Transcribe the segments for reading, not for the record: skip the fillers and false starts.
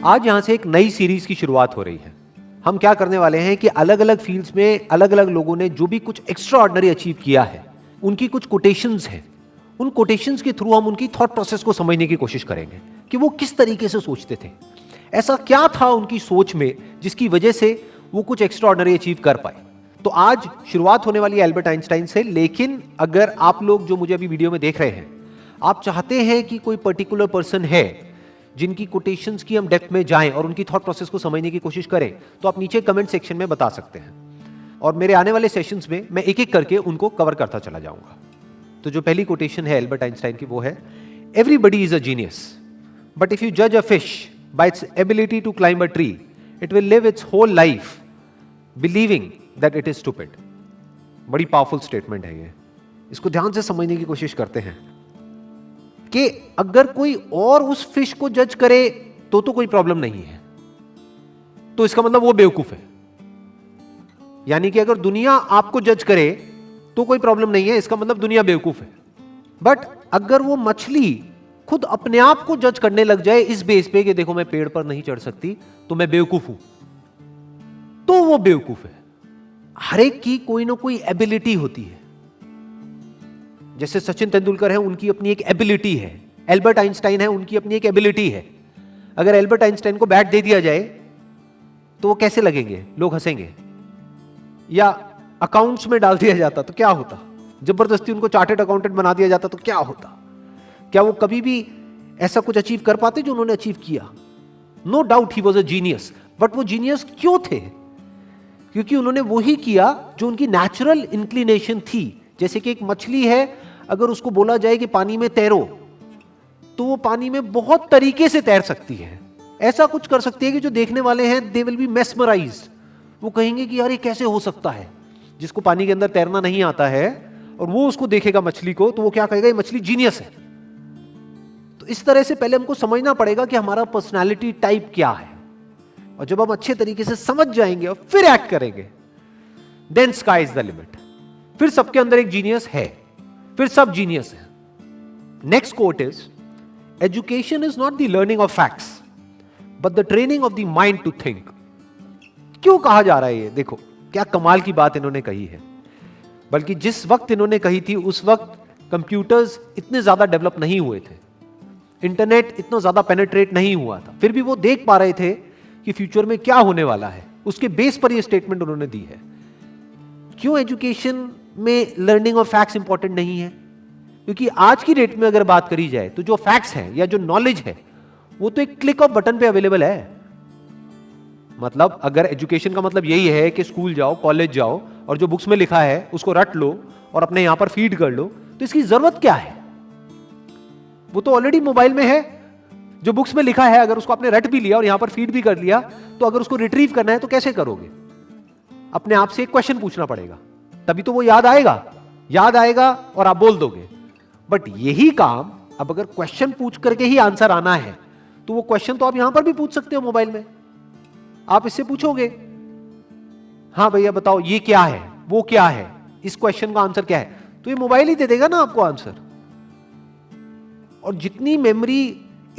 आज यहां से एक नई सीरीज की शुरुआत हो रही है। हम क्या करने वाले हैं कि अलग अलग फील्ड्स में अलग अलग लोगों ने जो भी कुछ एक्स्ट्रा ऑर्डिनरी अचीव किया है, उनकी कुछ कोटेशंस हैं। उन कोटेशंस के थ्रू हम उनकी थॉट प्रोसेस को समझने की कोशिश करेंगे कि वो किस तरीके से सोचते थे, ऐसा क्या था उनकी सोच में जिसकी वजह से वो कुछ एक्स्ट्रा ऑर्डिनरी अचीव कर पाए। तो आज शुरुआत होने वाली है एल्बर्ट आइंस्टाइन से। लेकिन अगर आप लोग जो मुझे अभी वीडियो में देख रहे हैं, आप चाहते हैं कि कोई पर्टिकुलर पर्सन है जिनकी कोटेशंस की हम डेप्थ में जाएं और उनकी थॉट प्रोसेस को समझने की कोशिश करें, तो आप नीचे कमेंट सेक्शन में बता सकते हैं और मेरे आने वाले सेशंस में मैं एक एक करके उनको कवर करता चला जाऊंगा। तो जो पहली कोटेशन है एल्बर्ट आइंस्टाइन की, वो है everybody is a genius, but if you जज a fish by its ability to climb a tree, it will live its whole life believing that it is stupid. बड़ी पावरफुल स्टेटमेंट है ये, इसको ध्यान से समझने की कोशिश करते हैं कि अगर कोई और उस फिश को जज करे तो कोई प्रॉब्लम नहीं है, तो इसका मतलब वो बेवकूफ है। यानी कि अगर दुनिया आपको जज करे तो कोई प्रॉब्लम नहीं है, इसका मतलब दुनिया बेवकूफ है। बट अगर वो मछली खुद अपने आप को जज करने लग जाए इस बेस पे कि देखो मैं पेड़ पर नहीं चढ़ सकती तो मैं बेवकूफ हूं, तो वो बेवकूफ है। हर एक की कोई ना कोई एबिलिटी होती है। जैसे सचिन तेंदुलकर है, उनकी अपनी एक एबिलिटी है। एल्बर्ट आइंस्टाइन है, उनकी अपनी एक एबिलिटी है। अगर एल्बर्ट आइंस्टाइन को बैट दे दिया जाए तो वो कैसे लगेंगे? लोग हंसेंगे। या अकाउंट्स में डाल दिया जाता तो क्या होता? जबरदस्ती उनको चार्टर्ड अकाउंटेंट बना दिया जाता तो क्या होता? क्या वो कभी भी ऐसा कुछ अचीव कर पाते जो उन्होंने अचीव किया? No doubt he was a genius. But वो जीनियस क्यों थे? क्योंकि उन्होंने वही किया जो उनकी नेचुरल इंक्लिनेशन थी। जैसे कि एक मछली है, अगर उसको बोला जाए कि पानी में तैरो, तो वो पानी में बहुत तरीके से तैर सकती है। ऐसा कुछ कर सकती है कि जो देखने वाले हैं दे विल बी मेस्मराइज्ड। वो कहेंगे कि यार ये कैसे हो सकता है? जिसको पानी के अंदर तैरना नहीं आता है और वो उसको देखेगा मछली को, तो वो क्या कहेगा? ये मछली जीनियस है। तो इस तरह से पहले हमको समझना पड़ेगा कि हमारा पर्सनैलिटी टाइप क्या है, और जब हम अच्छे तरीके से समझ जाएंगे और फिर एक्ट करेंगे, then sky is the limit. फिर सबके अंदर एक जीनियस है, फिर सब जीनियस है। Next quote is, education is not the learning of facts but the training of the mind to think. क्यों कहा जा रहा है ये? देखो क्या कमाल की बात इन्होंने कही है। बल्कि जिस वक्त इन्होंने कही थी उस वक्त कंप्यूटर्स इतने ज्यादा डेवलप नहीं हुए थे, इंटरनेट इतना ज्यादा पेनिट्रेट नहीं हुआ था, फिर भी वो देख पा रहे थे कि फ्यूचर में क्या होने वाला है। उसके बेस पर ये स्टेटमेंट उन्होंने दी है। क्यों एजुकेशन में लर्निंग ऑफ फैक्ट्स इंपॉर्टेंट नहीं है? क्योंकि आज की डेट में अगर बात करी जाए तो जो फैक्ट्स हैं या जो नॉलेज है वो तो एक क्लिक ऑफ बटन पे अवेलेबल है। मतलब अगर एजुकेशन का मतलब यही है कि स्कूल जाओ, कॉलेज जाओ और जो बुक्स में लिखा है उसको रट लो और अपने यहां पर फीड कर लो, तो इसकी जरूरत क्या है? वो तो ऑलरेडी मोबाइल में है। जो बुक्स में लिखा है अगर उसको आपने रट भी लिया और यहां पर फीड भी कर लिया, तो अगर उसको रिट्रीव करना है तो कैसे करोगे? अपने आप से एक क्वेश्चन पूछना पड़ेगा, तभी तो वो याद आएगा और आप बोल दोगे। बट यही काम अब अगर क्वेश्चन पूछ करके ही आंसर आना है, तो वो क्वेश्चन तो आप यहां पर भी पूछ सकते हो मोबाइल में। आप इससे पूछोगे, हाँ भैया बताओ ये क्या है, वो क्या है, इस क्वेश्चन का आंसर क्या है, तो ये मोबाइल ही दे देगा ना आपको आंसर। और जितनी मेमोरी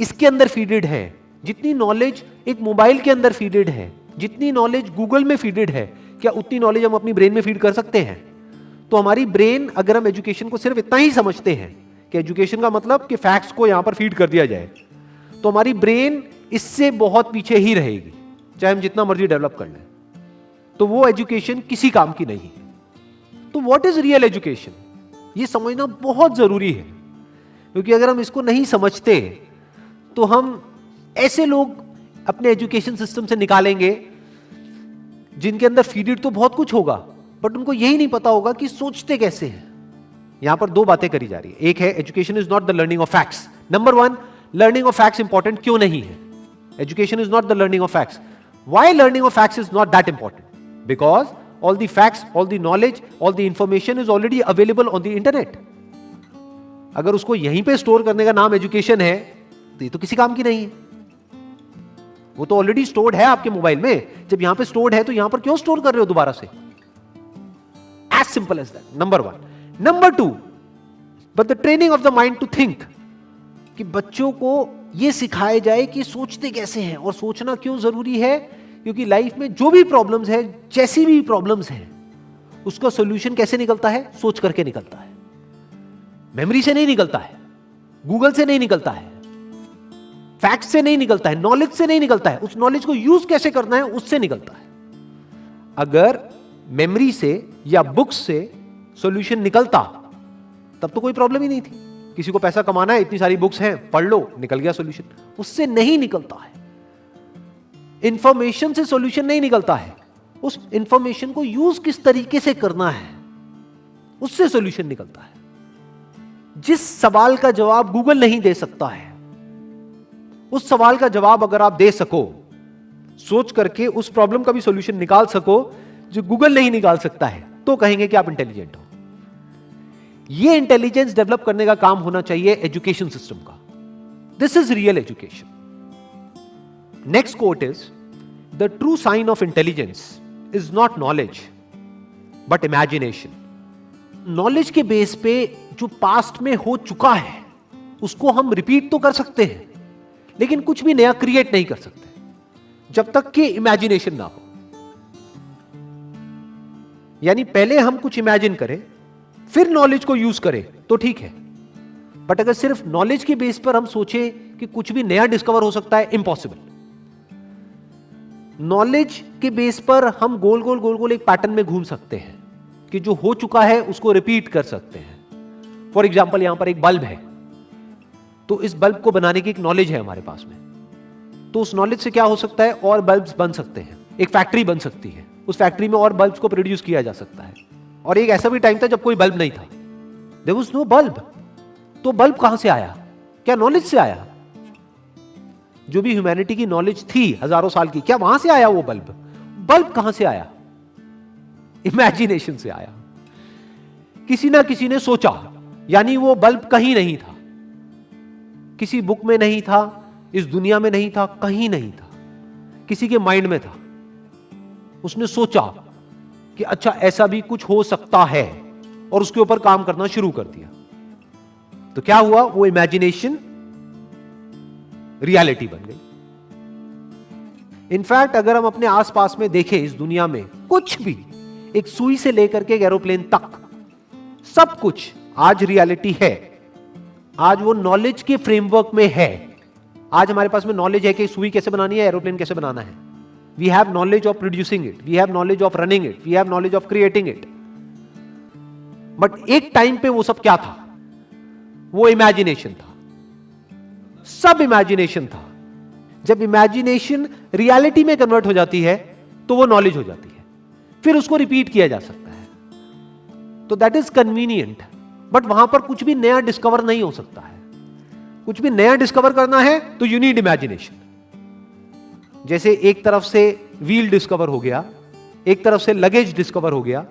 इसके अंदर फीडेड है, जितनी नॉलेज एक मोबाइल के अंदर फीडेड है, जितनी नॉलेज गूगल में फीडेड है, क्या उतनी नॉलेज हम अपनी ब्रेन में फीड कर सकते हैं? तो हमारी ब्रेन, अगर हम एजुकेशन को सिर्फ इतना ही समझते हैं कि एजुकेशन का मतलब कि फैक्ट्स को यहां पर फीड कर दिया जाए, तो हमारी ब्रेन इससे बहुत पीछे ही रहेगी, चाहे हम जितना मर्जी डेवलप कर लें। तो वो एजुकेशन किसी काम की नहीं है। तो व्हाट इज रियल एजुकेशन, ये समझना बहुत जरूरी है। क्योंकि अगर हम इसको नहीं समझते तो हम ऐसे लोग अपने एजुकेशन सिस्टम से निकालेंगे जिनके अंदर फीडेड तो बहुत कुछ होगा, बट उनको यही नहीं पता होगा कि सोचते कैसे हैं। यहां पर दो बातें करी जा रही है। एक है education is not the learning of facts. Number one, learning of facts important क्यों नहीं है? Education is not the learning of facts. Why learning of facts is not that important? Because all the facts, all the knowledge, all the information is already available on the internet. अगर उसको यहीं पे store करने का नाम education है तो ये तो किसी काम की नहीं है। वो तो ऑलरेडी स्टोर्ड है आपके मोबाइल में। जब यहां पे स्टोर्ड है तो यहां पर क्यों स्टोर कर रहे हो दोबारा से? As simple as that, number one. Number two, but the training of the mind to think, कि बच्चों को यह सिखाया जाए कि सोचते कैसे हैं और सोचना क्यों जरूरी है, क्योंकि लाइफ में जो भी प्रॉब्लम्स है, जैसी भी प्रॉब्लम्स हैं, उसका सॉल्यूशन कैसे निकलता है? सोच करके निकलता है। मेमोरी से नहीं निकलता है, गूगल से नहीं निकलता है, फैक्ट से नहीं निकलता है, नॉलेज से नहीं निकलता है। उस नॉलेज को यूज कैसे करना है उससे निकलता है। अगर मेमोरी से या बुक्स से सॉल्यूशन निकलता तब तो कोई प्रॉब्लम ही नहीं थी। किसी को पैसा कमाना है, इतनी सारी बुक्स हैं, पढ़ लो, निकल गया सॉल्यूशन। उससे नहीं निकलता है। इंफॉर्मेशन से सॉल्यूशन नहीं निकलता है, उस इंफॉर्मेशन को यूज किस तरीके से करना है उससे सॉल्यूशन निकलता है। जिस सवाल का जवाब गूगल नहीं दे सकता है, उस सवाल का जवाब अगर आप दे सको, सोच करके उस प्रॉब्लम का भी सॉल्यूशन निकाल सको जो गूगल नहीं निकाल सकता है, तो कहेंगे कि आप इंटेलिजेंट हो। यह इंटेलिजेंस डेवलप करने का काम होना चाहिए एजुकेशन सिस्टम का। This is real education. Next quote is, the true sign of intelligence is not knowledge but imagination. Knowledge के बेस पे जो पास्ट में हो चुका है उसको हम रिपीट तो कर सकते हैं, लेकिन कुछ भी नया क्रिएट नहीं कर सकते जब तक कि इमेजिनेशन ना हो। यानी पहले हम कुछ इमेजिन करें, फिर नॉलेज को यूज करें तो ठीक है, बट अगर सिर्फ नॉलेज के बेस पर हम सोचे कि कुछ भी नया डिस्कवर हो सकता है, इम्पॉसिबल। नॉलेज के बेस पर हम गोल गोल गोल गोल एक पैटर्न में घूम सकते हैं कि जो हो चुका है उसको रिपीट कर सकते हैं। फॉर एग्जाम्पल, यहां पर एक बल्ब है, तो इस बल्ब को बनाने की एक नॉलेज है हमारे पास में, तो उस नॉलेज से क्या हो सकता है, और बल्ब्स बन सकते हैं। एक फैक्ट्री बन सकती है, उस फैक्ट्री में और बल्ब्स को प्रोड्यूस किया जा सकता है। और एक ऐसा भी टाइम था जब कोई बल्ब नहीं था, देयर वाज नो बल्ब। तो बल्ब कहां से आया? क्या नॉलेज से आया? जो भी ह्यूमैनिटी की नॉलेज थी हजारों साल की, क्या वहां से आया वो बल्ब? बल्ब कहां से आया? इमेजिनेशन से आया। किसी ना किसी ने सोचा, यानी वो बल्ब कहीं नहीं था, किसी बुक में नहीं था, इस दुनिया में नहीं था, कहीं नहीं था, किसी के माइंड में था। उसने सोचा कि अच्छा ऐसा भी कुछ हो सकता है, और उसके ऊपर काम करना शुरू कर दिया। तो क्या हुआ? वो इमेजिनेशन रियलिटी बन गई। इनफैक्ट अगर हम अपने आसपास में देखें, इस दुनिया में कुछ भी, एक सुई से लेकर के एक एरोप्लेन तक, सब कुछ आज रियलिटी है। आज वो नॉलेज के फ्रेमवर्क में है। आज हमारे पास में नॉलेज है कि सुई कैसे बनानी है, एरोप्लेन कैसे बनाना है। We have knowledge of producing it, we have knowledge of running it, we have knowledge of creating it. But एक टाइम पे वो सब क्या था? वो इमेजिनेशन था, सब इमेजिनेशन था। जब इमेजिनेशन रियलिटी में कन्वर्ट हो जाती है तो वो नॉलेज हो जाती है, फिर उसको रिपीट किया जा सकता है। तो दैट इज कन्वीनियंट, बट वहां पर कुछ भी नया डिस्कवर नहीं हो सकता है। कुछ भी नया डिस्कवर करना है तो यू नीड इमेजिनेशन। जैसे एक तरफ से व्हील डिस्कवर हो गया, एक तरफ से लगेज डिस्कवर हो गया,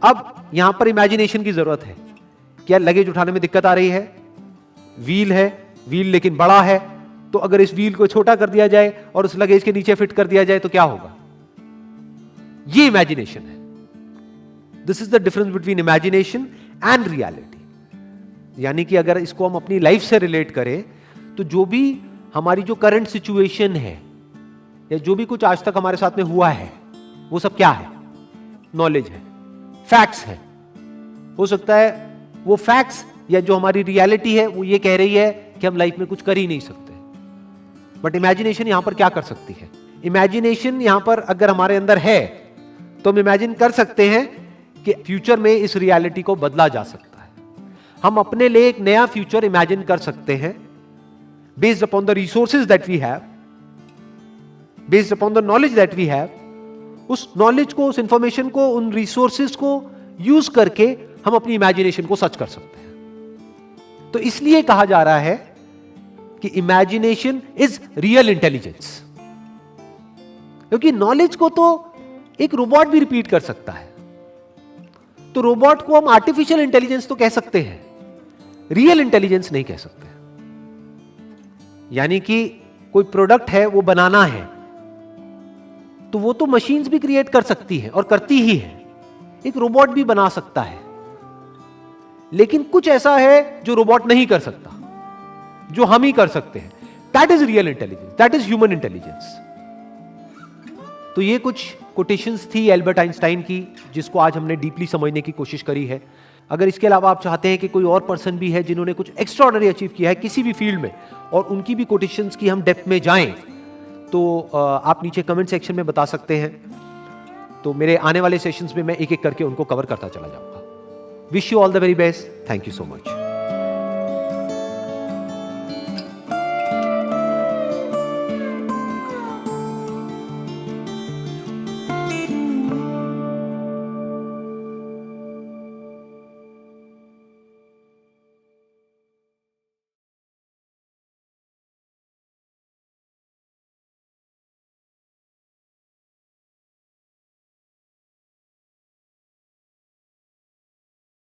अब यहां पर इमेजिनेशन की जरूरत है। क्या लगेज उठाने में दिक्कत आ रही है? व्हील है, व्हील लेकिन बड़ा है, तो अगर इस व्हील को छोटा कर दिया जाए और उस लगेज के नीचे फिट कर दिया जाए तो क्या होगा? ये इमेजिनेशन है। This is the difference between imagination and reality. यानी कि अगर इसको हम अपनी लाइफ से रिलेट करें तो जो भी हमारी जो करंट सिचुएशन है या जो भी कुछ आज तक हमारे साथ में हुआ है, वो सब क्या है? नॉलेज है, फैक्ट्स है। हो सकता है वो फैक्ट्स या जो हमारी रियलिटी है वो ये कह रही है कि हम लाइफ में कुछ कर ही नहीं सकते, बट इमेजिनेशन यहां पर क्या कर सकती है? इमेजिनेशन यहां पर अगर हमारे अंदर है तो हम इमेजिन कर सकते हैं कि फ्यूचर में इस रियलिटी को बदला जा सकता है। हम अपने लिए एक नया फ्यूचर इमेजिन कर सकते हैं based upon the resources that we have, based upon the knowledge that we have. उस नॉलेज को, उस इंफॉर्मेशन को, उन रिसोर्सेज को यूज करके हम अपनी इमेजिनेशन को सच कर सकते हैं। तो इसलिए कहा जा रहा है कि इमेजिनेशन इज रियल इंटेलिजेंस, क्योंकि नॉलेज को तो एक रोबोट भी रिपीट कर सकता है। तो रोबोट को हम आर्टिफिशियल इंटेलिजेंस तो कह सकते हैं, रियल इंटेलिजेंस नहीं कह सकते। यानी कि कोई प्रोडक्ट है, वो बनाना है, तो वो तो मशीन्स भी क्रिएट कर सकती है और करती ही है। एक रोबोट भी बना सकता है, लेकिन कुछ ऐसा है जो रोबोट नहीं कर सकता, जो हम ही कर सकते हैं। That is real intelligence, that is human intelligence. तो ये कुछ कोटेशंस थी एल्बर्ट आइंस्टाइन की, जिसको आज हमने डीपली समझने की कोशिश करी है। अगर इसके अलावा आप चाहते हैं कि कोई और पर्सन भी है जिन्होंने कुछ एक्स्ट्राऑर्डिनरी अचीव किया है किसी भी फील्ड में, और उनकी भी कोटेशंस की हम डेप्थ में जाएं, तो आप नीचे कमेंट सेक्शन में बता सकते हैं। तो मेरे आने वाले सेशंस में मैं एक एक करके उनको कवर करता चला जाऊंगा। Wish you all the very best. Thank you so much.